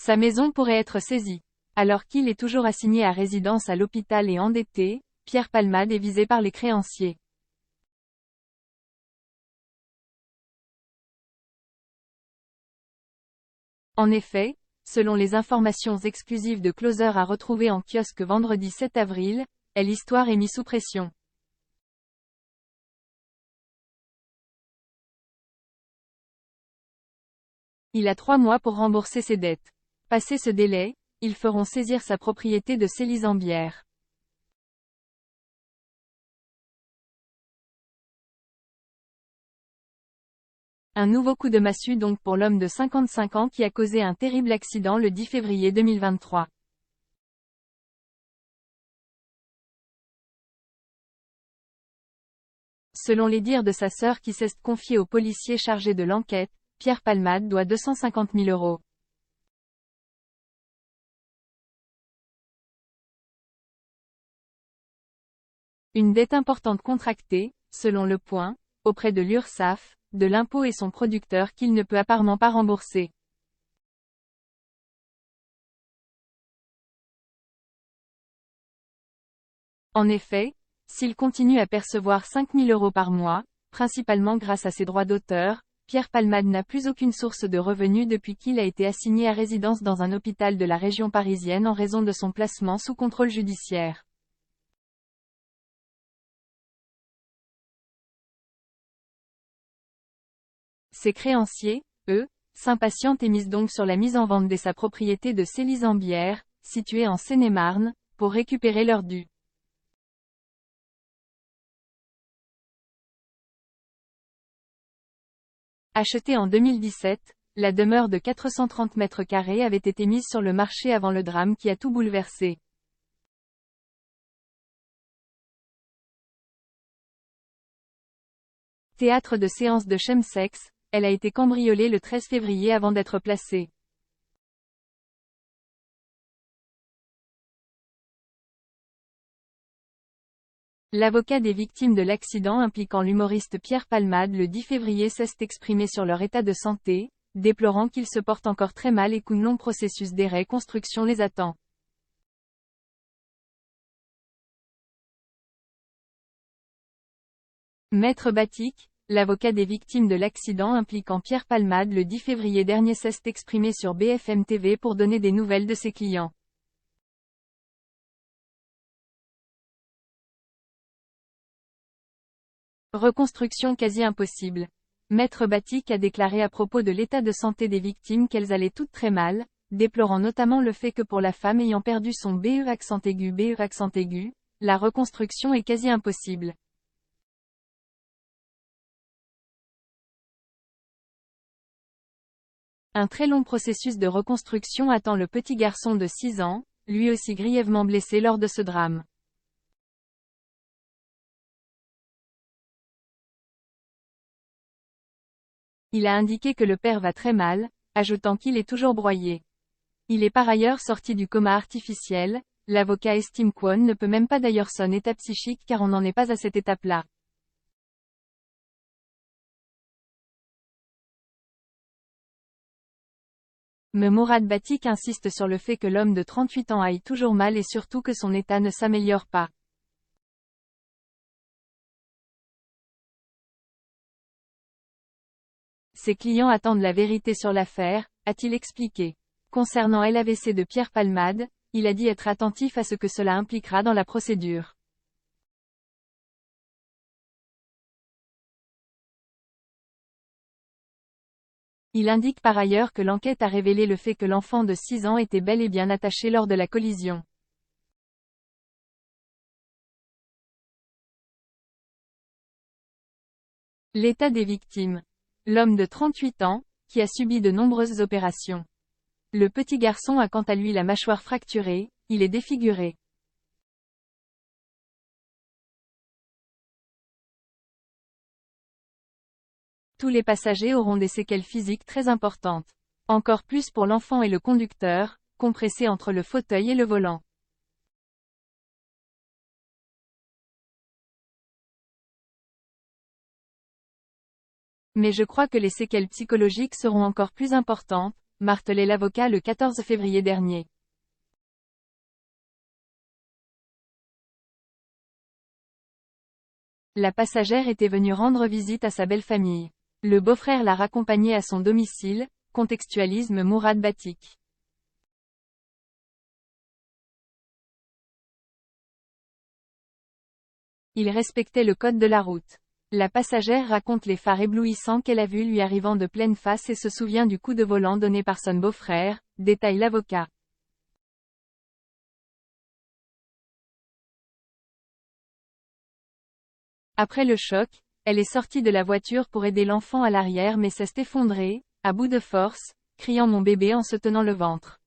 Sa maison pourrait être saisie. Alors qu'il est toujours assigné à résidence à l'hôpital et endetté, Pierre Palmade est visé par les créanciers. En effet, selon les informations exclusives de Closer à retrouver en kiosque vendredi 7 avril, l'histoire est mise sous pression. Il a 3 mois pour rembourser ses dettes. Passé ce délai, ils feront saisir sa propriété de Célises-en-Bière. Un nouveau coup de massue donc pour l'homme de 55 ans qui a causé un terrible accident le 10 février 2023. Selon les dires de sa sœur qui s'est confiée aux policiers chargés de l'enquête, Pierre Palmade doit 250 000 €. Une dette importante contractée, selon Le Point, auprès de l'URSSAF, de l'impôt et son producteur qu'il ne peut apparemment pas rembourser. En effet, s'il continue à percevoir 5 000 € par mois, principalement grâce à ses droits d'auteur, Pierre Palmade n'a plus aucune source de revenus depuis qu'il a été assigné à résidence dans un hôpital de la région parisienne en raison de son placement sous contrôle judiciaire. Ses créanciers, eux, s'impatientent et misent donc sur la mise en vente de sa propriété de Célises-en-Bière, située en Seine-et-Marne, pour récupérer leur dû. Achetée en 2017, la demeure de 430 mètres carrés avait été mise sur le marché avant le drame qui a tout bouleversé. Théâtre de séances de chemsex, elle a été cambriolée le 13 février avant d'être placée. L'avocat des victimes de l'accident impliquant l'humoriste Pierre Palmade le 10 février s'est exprimé sur leur état de santé, déplorant qu'ils se portent encore très mal et qu'un long processus de reconstruction les attend. Maître Batik, l'avocat des victimes de l'accident impliquant Pierre Palmade le 10 février dernier s'est exprimé sur BFM TV pour donner des nouvelles de ses clients. Reconstruction quasi impossible. Maître Batik a déclaré à propos de l'état de santé des victimes qu'elles allaient toutes très mal, déplorant notamment le fait que pour la femme ayant perdu son BE accent aigu, la reconstruction est quasi impossible. Un très long processus de reconstruction attend le petit garçon de 6 ans, lui aussi grièvement blessé lors de ce drame. Il a indiqué que le père va très mal, ajoutant qu'il est toujours broyé. Il est par ailleurs sorti du coma artificiel, l'avocat estime Kwon ne peut même pas d'ailleurs son état psychique car on n'en est pas à cette étape-là. Mais Mourad Batik insiste sur le fait que l'homme de 38 ans aille toujours mal et surtout que son état ne s'améliore pas. Ses clients attendent la vérité sur l'affaire, a-t-il expliqué. Concernant l'AVC de Pierre Palmade, il a dit être attentif à ce que cela impliquera dans la procédure. Il indique par ailleurs que l'enquête a révélé le fait que l'enfant de 6 ans était bel et bien attaché lors de la collision. L'état des victimes. L'homme de 38 ans, qui a subi de nombreuses opérations. Le petit garçon a quant à lui la mâchoire fracturée, il est défiguré. Tous les passagers auront des séquelles physiques très importantes. Encore plus pour l'enfant et le conducteur, compressé entre le fauteuil et le volant. Mais je crois que les séquelles psychologiques seront encore plus importantes, martelait l'avocat le 14 février dernier. La passagère était venue rendre visite à sa belle famille. Le beau-frère l'a raccompagnée à son domicile, contextualise Mourad Batik. Il respectait le code de la route. La passagère raconte les phares éblouissants qu'elle a vus lui arrivant de pleine face et se souvient du coup de volant donné par son beau-frère, détaille l'avocat. Après le choc, elle est sortie de la voiture pour aider l'enfant à l'arrière mais s'est effondrée, à bout de force, criant mon bébé en se tenant le ventre.